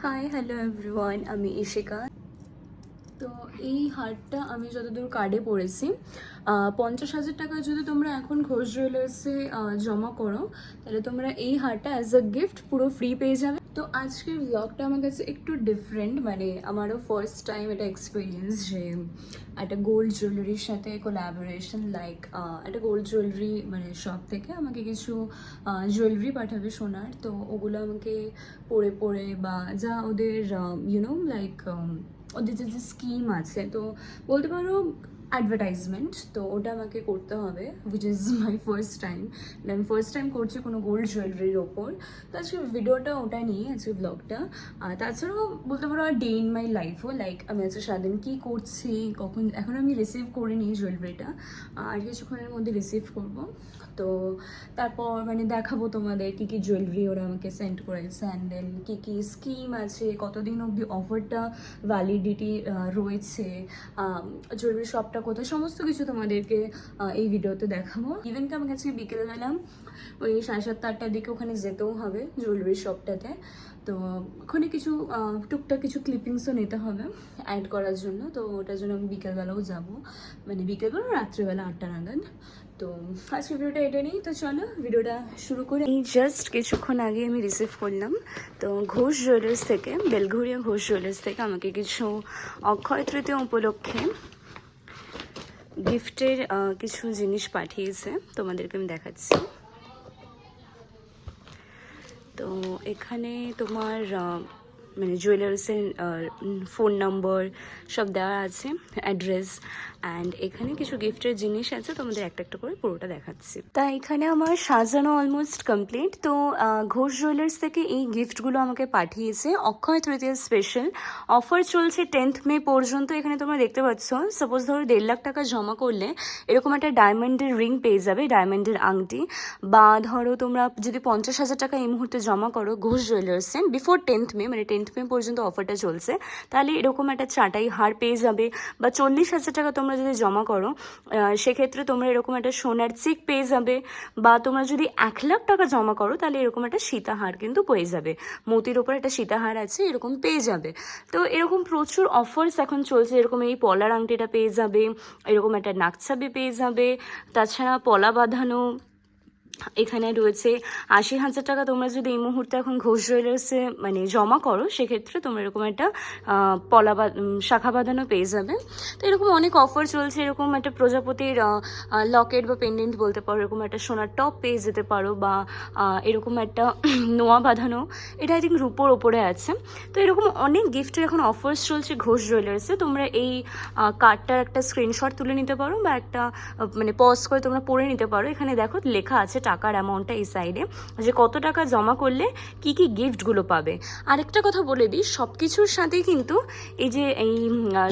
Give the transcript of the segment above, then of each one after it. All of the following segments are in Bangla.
হাই হ্যালো এভরিওয়ান, আমি ইশিকা। তো এই হারটা আমি যতদূর কার্ডে পড়েছি, 50,000 টাকা যদি তোমরা এখন ঘোষ জুয়েলার্সে জমা করো, তাহলে তোমরা এই হারটা অ্যাজ আ গিফট পুরো ফ্রি পেয়ে যাবে। তো আজকের ব্লগটা আমার কাছে একটু ডিফারেন্ট, মানে আমারও ফার্স্ট টাইম এটা এক্সপিরিয়েন্স যে একটা গোল্ড জুয়েলারির সাথে কোলাবোরেশন, লাইক একটা গোল্ড জুয়েলারি মানে শপ থেকে আমাকে কিছু জুয়েলারি পাঠাবে সোনার। তো ওগুলো আমাকে পরে পরে বা যা ওদের লাইক ওদের যে স্কিম আছে, তো বলতে পারো অ্যাডভার্টাইজমেন্ট, তো ওটা আমাকে করতে হবে, which is my first time. আমি ফার্স্ট টাইম করছি কোনো গোল্ড জুয়েলারির ওপর। তো আজকে ভিডিওটা ওটা নিয়ে, আজকে ব্লগটা। আর তাছাড়াও বলতে পারো আর ডে ইন মাই লাইফও, লাইক আমি আজকে সারাদিন কী করছি, কখন, এখন আমি রিসিভ করিনি জুয়েলারিটা, আর কিছুক্ষণের মধ্যে রিসিভ করবো। তো তারপর মানে দেখাবো তোমাদের কী কী জুয়েলারি ওরা আমাকে সেন্ড করেছে, and then key key scheme আছে, কতদিন অবধি অফারটা ভ্যালিডিটি রয়েছে, জুয়েলারি শপটা কোথায়, সমস্ত কিছু তোমাদেরকে এই ভিডিওতে দেখাবো। ইভেন কি আমার কাছে বিকেলবেলা ওই 7:30-8টার দিকে ওখানে যেতেও হবে জুয়েলারি শপটাতে। তো ওখানে কিছু টুকটাক কিছু ক্লিপিংসও নিতে হবে অ্যাড করার জন্য, তো ওটার জন্য আমি বিকেলবেলাও যাবো, মানে বিকেলবেলা রাত্রিবেলা 8টা নাগাদ। তো আজকে ভিডিওটা এটা নেই, তো চলো ভিডিওটা শুরু করে। এই জাস্ট কিছুক্ষণ আগে আমি রিসিভ করলাম, তো ঘোষ জুয়েলার্স থেকে, বেলঘরিয়া ঘোষ জুয়েলার্স থেকে আমাকে কিছু অক্ষয় তৃতীয়া উপলক্ষে গিফটের কিছু জিনিস পাঠিয়েছে, তোমাদেরকে আমি দেখাচ্ছি। তো এখানে তোমার মানে জুয়েলার্সের ফোন নম্বর সব দেওয়া আছে, অ্যাড্রেস, অ্যান্ড এখানে কিছু গিফটের জিনিস আছে, তোমাদের একটা একটা করে পুরোটা দেখাচ্ছি। তা এখানে আমার সাজানো অলমোস্ট কমপ্লিট। তো ঘোষ জুয়েলার্স থেকে এই গিফটগুলো আমাকে পাঠিয়েছে অক্ষয় তৃতীয়া স্পেশাল। অফার চলছে 10th মে পর্যন্ত। এখানে তোমরা দেখতে পাচ্ছ, সাপোজ ধরো 1.5 লাখ টাকা জমা করলে এরকম একটা ডায়মন্ডের রিং পেয়ে যাবে, ডায়মন্ডের আংটি। বা ধরো তোমরা যদি 50,000 টাকা এই মুহূর্তে জমা করো ঘোষ জুয়েলার্সে বিফোর 10th মে, মানে 10th মে পর্যন্ত অফারটা চলছে, তাহলে এরকম একটা চাটাই হার পেয়ে যাবে। বা 40,000 টাকা তোমরা যদি জমা করো, সেক্ষেত্রে তোমরা এরকম একটা সোনার চিক পেয়ে যাবে। বা তোমরা যদি 1 লাখ টাকা জমা করো, তাহলে এরকম একটা সীতাহার কিন্তু পেয়ে যাবে, মতির ওপর একটা সীতাহার আছে, এরকম পেয়ে যাবে। তো এরকম প্রচুর অফার্স এখন চলছে, এরকম এই পলার আংটিটা পেয়ে যাবে, এরকম একটা নাকছাবি পেয়ে যাবে, তাছাড়া পলা বাঁধানো এখানে রয়েছে। 80,000 টাকা তোমরা যদি এই মুহূর্তে এখন ঘোষ জুয়েলার্সে মানে জমা করো, সেক্ষেত্রে তোমরা এরকম একটা পলা বা শাখা বাঁধানো পেয়ে যাবে। তো এরকম অনেক অফার চলছে। এরকম একটা প্রজাপতির লকেট বা পেন্ডেন্ট বলতে পারো, এরকম একটা সোনার টপ পেয়ে যেতে পারো, বা এরকম একটা নোয়া বাঁধানো, এটা আই থিঙ্ক রূপোর ওপরে আছে। তো এরকম অনেক গিফটের এখন অফার্স চলছে ঘোষ জুয়েলার্সে। তোমরা এই কার্ডটার একটা স্ক্রিনশট তুলে নিতে পারো, বা একটা মানে পজ করে তোমরা পড়ে নিতে পারো। এখানে দেখো লেখা আছে টাকার অ্যামাউন্টটা এই সাইডে, যে কত টাকা জমা করলে কি কি গিফটগুলো পাবে। আরেকটা কথা বলে দিই, সব কিছুর সাথেই কিন্তু এই যে এই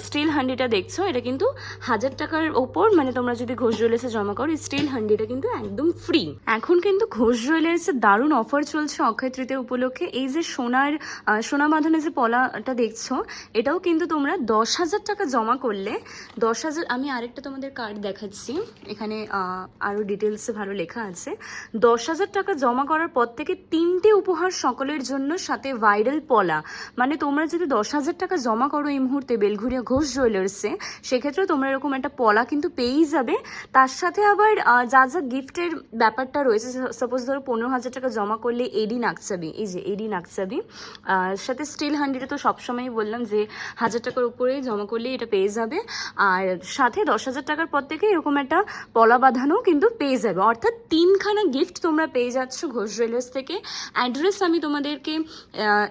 স্টিল হান্ডিটা দেখছো, এটা কিন্তু 1000 টাকার ওপর, মানে তোমরা যদি ঘোষ জুয়েলার্সে জমা করো, এই স্টিল হান্ডিটা কিন্তু একদম ফ্রি। এখন কিন্তু ঘোষ জুয়েলার্সে দারুণ অফার চলছে অক্ষয় তৃতীয়া উপলক্ষে। এই যে সোনা বাঁধানো যে পলাটা দেখছো, এটাও কিন্তু তোমরা 10,000 টাকা জমা করলে, 10,000, আমি আরেকটা তোমাদের কার্ড দেখাচ্ছি, এখানে আরও ডিটেলসে ভালো লেখা আছে। 10,000 টাকা জমা করার পর থেকে 3টে উপহার সকলের জন্য, সাথে ভাইরাল পলা। মানে তোমরা যদি 10,000 টাকা জমা করো এই মুহূর্তে বেলঘরিয়া ঘোষ জুয়েলার্সে, সেক্ষেত্রে তোমরা এরকম একটা পলা কিন্তু পেয়েই যাবে। তার সাথে আবার যা যা গিফটের ব্যাপারটা রয়েছে, সাপোজ ধরো 15,000 টাকা জমা করলে এডি নাকছাবি, এই যে এডি নাকছাবি, সাথে স্টিল হান্ডিটা তো সবসময়ই বললাম যে 1000 টাকার উপরে জমা করলে এটা পেয়ে যাবে। আর সাথে 10,000 টাকার পর থেকে এরকম একটা পলা বাঁধানো কিন্তু পেয়ে যাবে। অর্থাৎ 3খানা গিফট তোমরা পেয়ে যাচ্ছ ঘোষ জুয়েলার্স থেকে। অ্যাড্রেস আমি তোমাদেরকে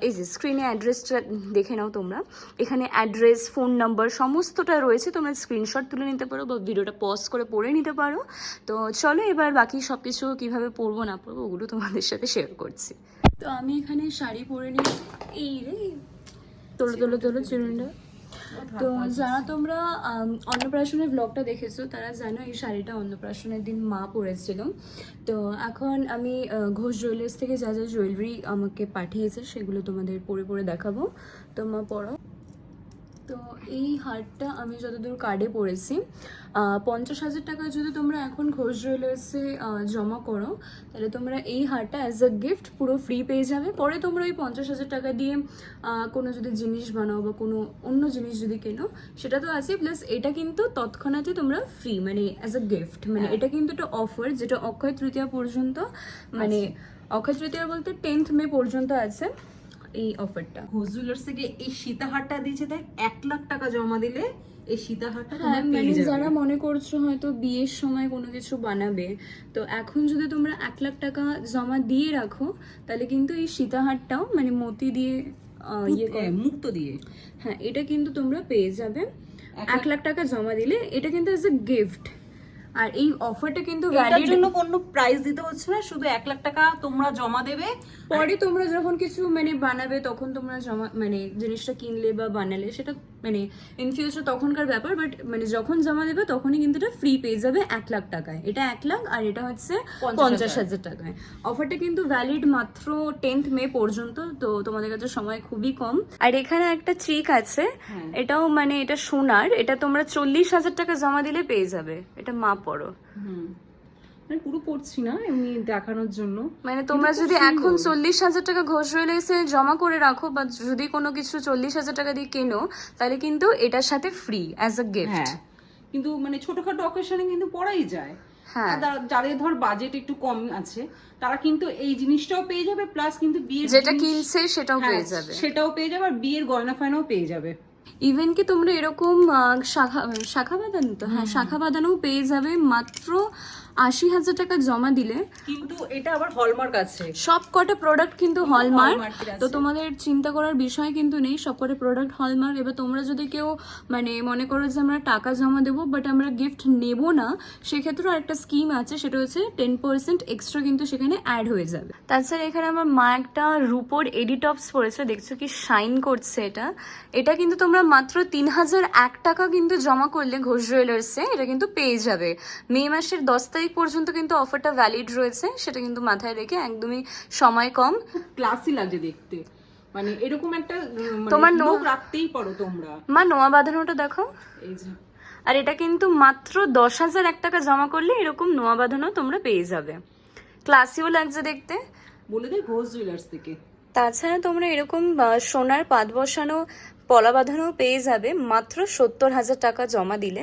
এই যে স্ক্রিনে অ্যাড্রেসটা দেখে নাও তোমরা, এখানে অ্যাড্রেস, ফোন নাম্বার সমস্তটা রয়েছে, তোমরা স্ক্রিনশট তুলে নিতে পারো বা ভিডিওটা পজ করে পড়ে নিতে পারো। তো চলো এবার বাকি সব কিছু কীভাবে পরবো না পরবো ওগুলো তোমাদের সাথে শেয়ার করছি। তো আমি এখানে শাড়ি পরে নিয়েছি, এই রে তোলো তোলো তোলো চুড়িটা। তো যারা তোমরা অন্নপ্রাশনের ব্লগটা দেখেছো, তারা জানো এই শাড়িটা অন্নপ্রাশনের দিন মা পরেছিল। তো এখন আমি ঘোষ জুয়েলার্স থেকে যা যা জুয়েলারি আমাকে পাঠিয়েছে সেগুলো তোমাদের পরে পরে দেখাবো। তো মা পরো। তো এই হারটা আমি যতদূর কার্ডে পড়েছি 50,000 টাকা যদি তোমরা এখন ঘোষ জুয়েলার্সে জমা করো, তাহলে তোমরা এই হারটা অ্যাজ আ গিফট পুরো ফ্রি পেয়ে যাবে। পরে তোমরা ওই 50,000 টাকা দিয়ে কোনো যদি জিনিস বানাও বা কোনো অন্য জিনিস যদি কেনো সেটা তো আছে, প্লাস এটা কিন্তু তৎক্ষণাৎই তোমরা ফ্রি, মানে অ্যাজ আ গিফট। মানে এটা কিন্তু একটা অফার যেটা অক্ষয় তৃতীয়া পর্যন্ত, মানে অক্ষয় তৃতীয়া বলতে 10th মে পর্যন্ত আছে এই অফারটা। ঘোষ জুয়েলার্স থেকে এই সীতাহারটা দিয়েছে, তাই 1 লাখ টাকা জমা দিলে এই সীতাহারটা হ্যাঁ, তোমরা পেয়ে মানে যাবে। যারা মনে করছো হয়তো বিয়ের সময় কোনো কিছু বানাবে, তো এখন যদি তোমরা 1 লাখ টাকা জমা দিয়ে রাখো তাহলে কিন্তু এই সীতাহারটাও মানে মতি দিয়ে মুক্ত দিয়ে, হ্যাঁ এটা কিন্তু তোমরা পেয়ে যাবে 1 লাখ টাকা জমা দিলে। এটা কিন্তু অ্যাজ এ গিফট। আর এই অফারটা কিন্তু এটার ভ্যালিড, জন্য কোনো প্রাইস দিতে হচ্ছে না, শুধু 1 লাখ টাকা তোমরা জমা দেবে। পরে তোমরা যখন কিছু মানে বানাবে তখন তোমরা জমা মানে জিনিসটা কিনলে বা বানালে সেটা মানে ইন ফিউচার তখনকার ব্যাপার, বাট মানে যখন জমা দেবে তখনই কিন্তু এটা ফ্রি পেয়ে যাবে 1 লাখ টাকায়। এটা 1 লাখ আর এটা হচ্ছে 50,000 টাকায়। অফারটা কিন্তু ভ্যালিড মাত্র 10th মে পর্যন্ত, তো তোমাদের কাছে সময় খুবই কম। আর এখানে একটা ট্রিক আছে, এটাও মানে এটা সোনার, এটা তোমরা 40,000 টাকা জমা দিলে পেয়ে যাবে। এটা মা পড়ো, মানে পুরো পড়ছি না, এমনি দেখানোর জন্য। মানে তোমরা যদি এখন 40,000 টাকা ঘোষ জুয়েলার্সে জমা করে রাখো বা যদি কোনো কিছু 40,000 টাকা দিয়ে কেনো তাহলে কিন্তু এটার সাথে ফ্রি অ্যাজ আ গিফট। হ্যাঁ, কিন্তু মানে ছোটখাটো অকেশনে কিন্তু পড়াই যায়। হ্যাঁ, আর যাদের ধর বাজেট একটু কম আছে তারা কিন্তু এই জিনিসটাও পেয়ে যাবে, প্লাস কিন্তু বিয়ের যেটা কিনছে সেটাও পেয়ে যাবে, সেটাও পেয়ে যাবে, আর বিয়ের গয়না ফয়নাও পেয়ে যাবে। ইভেন কি তোমরা এরকম শাখা বাঁধানো, তো হ্যাঁ শাখা বাঁধানোও পেয়ে যাবে মাত্র 80,000 টাকা জমা দিলে। কিন্তু এটা আবার হলমার্ক আছে, সব কটা প্রোডাক্ট কিন্তু হলমার্ক, হলমার্কের আছে। তো তোমাদের চিন্তা করার বিষয় কিন্তু নেই, সব কটা প্রোডাক্ট হলমার্ক। এবার তোমরা যদি কেউ মানে মনে করো যে আমরা টাকা জমা দেবো বাট আমরা গিফট নেব না, সেক্ষেত্রেও একটা স্কিম আছে, সেটা হচ্ছে 10% এক্সট্রা কিন্তু সেখানে অ্যাড হয়ে যাবে। তাছাড়া এখানে আমার মা একটা রুপোর এডিটপস পড়েছে, দেখছো কি শাইন করছে এটা। এটা কিন্তু তোমরা মাত্র 3,001 টাকা কিন্তু জমা করলে ঘোষ জুয়েলার্সে এটা কিন্তু পেয়ে যাবে। মে মাসের 10 তারিখ পর্যন্ত কিন্তু অফারটা ভ্যালিড রয়েছে, সেটা কিন্তু মাথায় রেখে, একদমই সময় কম। ক্লাসি লাগছে দেখতে, মানে এরকম একটা তোমার লোক রাখতেই পারো তোমরা। মা নোয়া বাঁধানোটা দেখো, এই যে, আর এটা কিন্তু মাত্র 10,001 টাকা জমা করলে এরকম নোয়া বাঁধানো তোমরা পেয়ে যাবে। ক্লাসিও লাগছে দেখতে, বলে দেয় ঘোষ জুয়েলার্স থেকে। তাছাড়া তোমরা এরকম সোনার পাত বসানো পলা বাঁধানো পেয়ে যাবে মাত্র 70,000 টাকা জমা দিলে।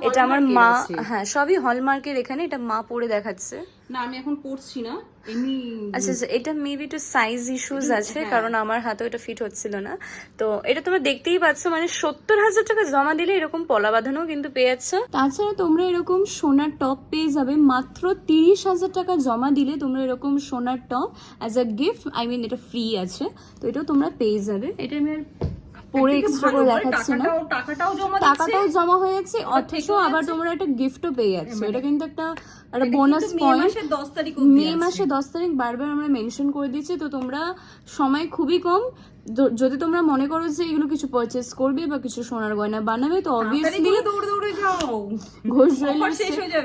এটা আমার মা, হ্যাঁ সবই হলমার্কের। এখানে এটা মা পরে দেখাচ্ছে না, আমি এখন পড়ছি না, এমনি। আচ্ছা আচ্ছা, এটা মেবি একটু সাইজ ইস্যুস আছে, কারণ আমার হাতে এটা ফিট হচ্ছিল না। তো এটা তোমরা দেখতেই পাচ্ছ, মানে 70,000 টাকা জমা দিলে এরকম পলা বাঁধানো কিন্তু পেয়ে যাচ্ছ। তাছাড়া তোমরা এরকম সোনার টপ পেয়ে যাবে মাত্র 30,000 টাকা জমা দিলে। তোমরা এরকম সোনার top as a gift, I mean এটা ফ্রি আছে, তো এটাও তোমরা পেয়ে যাবে। এটা আমি আর পরে এক্সট্রা করে দেখাচ্ছি না, টাকাটাও জমা হয়ে যাচ্ছে, অথচ আবার তোমরা একটা গিফটও পেয়ে যাচ্ছ। এটা কিন্তু একটা বোনাস পয়েন্ট। মে মাসে 10 তারিখ বারবার আমরা মেনশন করে দিচ্ছি, তো তোমরা সময় খুবই কম। যদি তোমরা মনে করো যে এগুলো কিছু পারচেস করবে বা কিছু সোনার গয়না বানাবে, তো অবভিয়াসলি ঘোষ জুয়েলার্স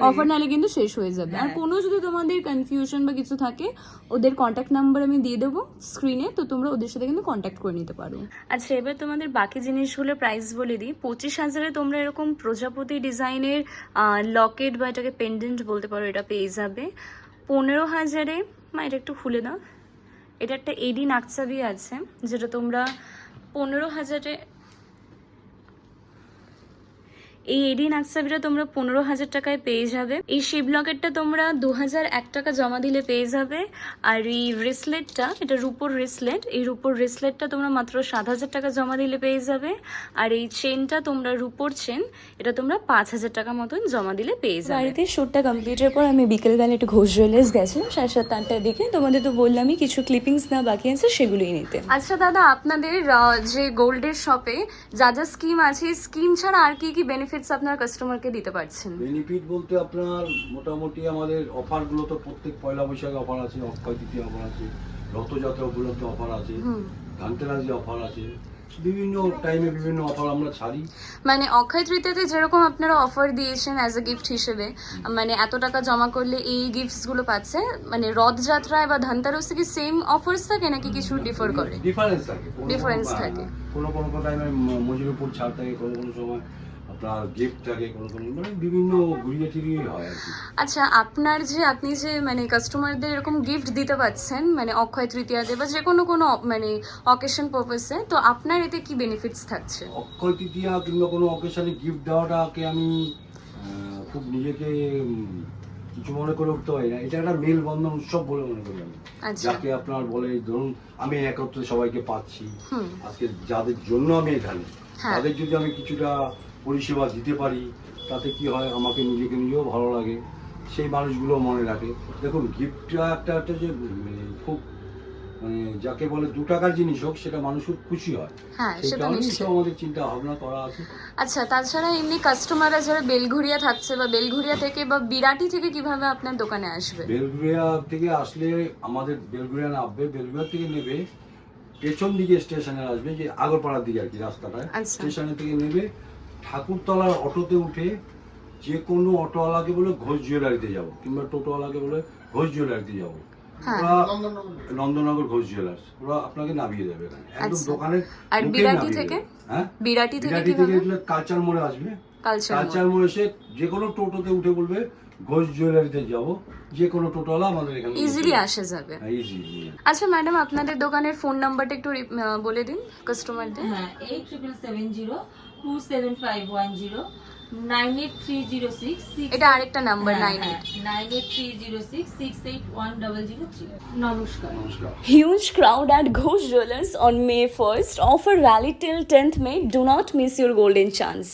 অফার নালে কিন্তু শেষ হয়ে যাবে। আর কোনো যদি তোমাদের কনফিউশন বা কিছু থাকে, ওদের কন্ট্যাক্ট নাম্বার আমি দিয়ে দেবো স্ক্রিনে, তো তোমরা ওদের সাথে কিন্তু কন্ট্যাক্ট করে নিতে পারো। আচ্ছা, এবার তোমাদের বাকি জিনিসগুলোর প্রাইস বলে দিই। 25,000-এ তোমরা এরকম প্রজাপতি ডিজাইনের লকেট বা এটাকে পেন্ডেন্ট বলতে পারো, এটা পেয়ে যাবে। 15,000-এ, মা এটা একটু খুলে দাও, এটা একটা এডি নাকচাবি আছে, যেটা তোমরা 15,000-এ, এই এডি নাকচাবিটা তোমরা 15,000 টাকায় পেয়ে যাবে। এই শিব লকেটটা তোমরা 2,001 টাকা জমা দিলে পেয়ে যাবে। আর এই রিসলেটটা, এটা রূপোর রিসলেট, এই রূপোর রিসলেটটা তোমরা মাত্র 7,000 টাকা জমা দিলে পেয়ে যাবে। আর এই চেনটা তোমরা রূপোর চেন, এটা তোমরা 5,000 টাকা মতন জমা দিলে পেয়ে যাবে। বাড়িতে শ্যুটটা কমপ্লিটের পর আমি বিকেলবেলা একটু ঘোষ জুয়েলার্স গেছিলাম 7:30-8টার দিকে। তোমাদের তো বললামই কিছু ক্লিপিংস না বাকি আছে, সেগুলোই নিতে। আচ্ছা দাদা, আপনাদের যে গোল্ডের শপে যা যা স্কিম আছে, স্কিম ছাড়া আর কি কি বেনিফিটস আপনার কাস্টমারকে দিতে পারছেন? বেনিফিট বলতে আপনার মোটামুটি আমাদের অফারগুলো তো প্রত্যেক পয়লা বৈশাখে অফার আছে, অক্ষয় তৃতীয়া অফার আছে, রথযাত্রা উপলক্ষে অফার আছে, ধনতেরাসে অফার আছে। বিভিন্ন টাইমে বিভিন্ন অফার আমরা ছাড়ি। মানে অক্ষয় তৃতীয়াতে যেরকম আপনারা অফার দিয়েছেন অ্যাজ এ গিফট হিসেবে, মানে এত টাকা জমা করলে এই গিফটসগুলো পাচ্ছে, মানে রথযাত্রায় বা ধনতেরাসে কি সেম অফার্স থাকে নাকি কিছু ডিফার করে? ডিফারেন্স থাকে, Difference থাকে। কোনো টাইমে মজুরির উপর ছাড় থাকে, কোনো সময় আপনার গিফট থাকে, কোনো মানে বিভিন্ন ঘুরিয়ে ফিরিয়ে হয় আর কি। আচ্ছা, আপনি যে মানে কাস্টমারদের এরকম গিফট দিতে পাচ্ছেন মানে অক্ষয় তৃতীয়াতে বা যে কোনো মানে অকেশন পারপাসে, তো আপনার এতে কি বেনিফিটস থাকছে? অক্ষয় তৃতীয়া কিংবা কোনো অকেশনে গিফট দেওয়াটাকে আমি খুব নিজেকে কিছু মনে করে উঠতে পারি না। এটা একটা মেলবন্ধন উৎসব বলে মনে করি আমি। আচ্ছা। যাকে আপনার বলে ধরুন আমি একত্রে সবাইকে পাচ্ছি, হুম। আজকে যাদের জন্য আমি এখানে, হ্যাঁ। তাদের যদি আমি কিছুটা পরিষেবা দিতে পারি, তাতে কি হয়, আমাকে নিজেও ভালো লাগে, সেই মানুষগুলো মনে রাখে। দেখুন গিফটটা একটা যে খুব মানে যাকে বলে 2 টাকার জিনিস হোক, সেটা মানুষ খুব খুশি হয়। হ্যাঁ, সেই সেটা কারণেই নিশ্চয়ই। সব আমাদের চিন্তা ভাবনা করা আছে। আচ্ছা, তাছাড়া এমনি কাস্টমাররা যারা বেলঘুরিয়া থাকছে বা বেলঘুরিয়া থেকে বা বিরাটি থেকে কিভাবে আপনার দোকানে আসবে? বেলঘুরিয়া থেকে আসলে আমাদের বেলঘুরিয়া নামবে, বেলঘুরিয়া থেকে নেবে, পেছন দিকে স্টেশনে আসবে, যে আগরপাড়ার দিকে আর কি রাস্তাটায়, আচ্ছা। স্টেশনে থেকে নেবে, ঠাকুরতলার অটোতে উঠে যে কোনো অটোওয়ালাকে বলে ঘোষ জুয়েলারিতে যাব, কিংবা টোটোওয়ালাকে বলে ঘোষ জুয়েলারিতে যাব, হ্যাঁ। ওরা নন্দননগর ঘোষ জুয়েলার্স, ওরা আপনাকে নামিয়ে দেবে এখানে একদম আচ্ছা। দোকানের আর মুখেই বিরাটি নামিয়ে থেকে? দেবে। হ্যাঁ, বিরাটি থেকে বিরাটি কিভাবে? থেকে কালচার মোড়ে আসবে, কালচার কালচার মোড়ে এসে যে কোনো টোটোতে উঠে বলবে ঘোষ জুয়েলারিতে যাব, যে কোনো টোটোওয়ালা আমাদের এখানে ইজিলি আসা যাবে। ইজিলি। আচ্ছা ম্যাডাম, আপনাদের দোকানের ফোন নাম্বারটা একটু বলে দিন কাস্টমারদের। হ্যাঁ 8770275110 98306 এটা আরেকটা নাম্বার 98। 98306681003। নমস্কার। নমস্কার। Huge crowd at Ghosh Jewelers on May 1st. Offer valid till 10th May. Do not miss your golden chance.